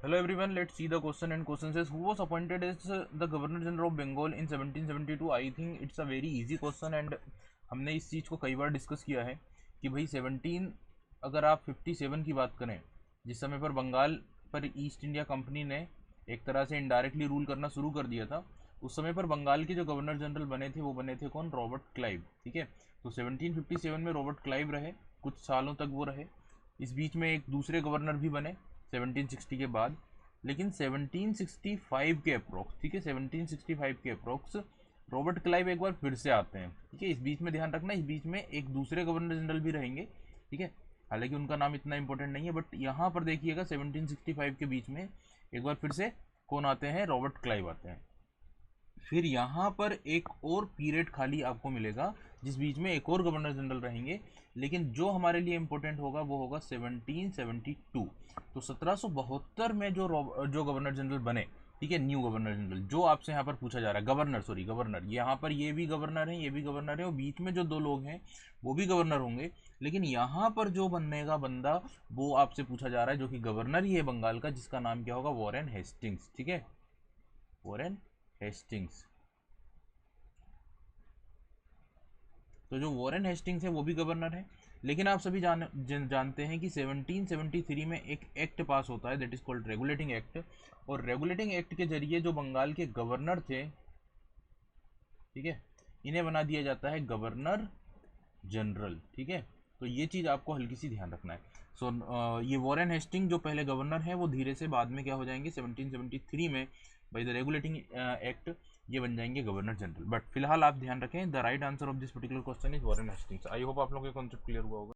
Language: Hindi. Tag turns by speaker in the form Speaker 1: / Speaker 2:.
Speaker 1: Hello everyone, let's see the question and question says who was appointed as the Governor General of Bengal in 1772. I think it's a very easy question and हमने इस चीज़ को कई बार डिस्कस किया है कि भाई 17 अगर आप 57 की बात करें जिस समय पर बंगाल पर ईस्ट इंडिया कंपनी ने एक तरह से इनडायरेक्टली रूल करना शुरू कर दिया था, उस समय पर बंगाल के जो गवर्नर जनरल बने थे वो बने थे कौन? Robert Clive. ठीक है, तो 1757 में रॉबर्ट क्लाइव रहे, कुछ सालों तक वो रहे। इस बीच में एक दूसरे गवर्नर भी बने 1760 के बाद, लेकिन 1765 के अप्रोक्स, ठीक है, 1765 के अप्रोक्स रॉबर्ट क्लाइव एक बार फिर से आते हैं। ठीक है, इस बीच में ध्यान रखना, इस बीच में एक दूसरे गवर्नर जनरल भी रहेंगे। ठीक है, हालांकि उनका नाम इतना इंपॉर्टेंट नहीं है, बट यहाँ पर देखिएगा 1765 के बीच में एक बार फिर से कौन आते हैं? रॉबर्ट क्लाइव आते हैं। फिर यहाँ पर एक और पीरियड खाली आपको मिलेगा जिस बीच में एक और गवर्नर जनरल रहेंगे, लेकिन जो हमारे लिए इंपॉर्टेंट होगा वो होगा 1772। तो 1772 में जो गवर्नर जनरल बने, ठीक है, न्यू गवर्नर जनरल, जो आपसे यहाँ पर पूछा जा रहा है, गवर्नर, सॉरी गवर्नर, यहाँ पर ये भी गवर्नर है, ये भी गवर्नर है, और बीच में जो दो लोग हैं वो भी गवर्नर होंगे, लेकिन यहाँ पर जो बनने का बंदा वो आपसे पूछा जा रहा है जो कि गवर्नर ही है बंगाल का, जिसका नाम क्या होगा? Warren Hastings. ठीक है, वॉरेन हेस्टिंग्स। तो जो वॉरेन हेस्टिंग्स है वो भी गवर्नर है, लेकिन आप सभी जानते हैं कि 1773 में एक एक्ट पास होता है, that is called regulating act. और रेगुलेटिंग एक्ट के जरिए जो बंगाल के गवर्नर थे, ठीक है, इन्हें बना दिया जाता है गवर्नर जनरल। ठीक है, तो ये चीज़ आपको हल्की सी ध्यान रखना है। ये वॉरेन हेस्टिंग जो पहले गवर्नर है वो धीरे से बाद में क्या हो जाएंगे? 1773 में बाई द रेगुलेटिंग एक्ट ये बन जाएंगे गवर्नर जनरल। बट फिलहाल आप ध्यान रखें, the right answer of this particular question is Warren Hastings. I hope आप लोगों को कॉन्सेप्ट क्लियर हुआ होगा।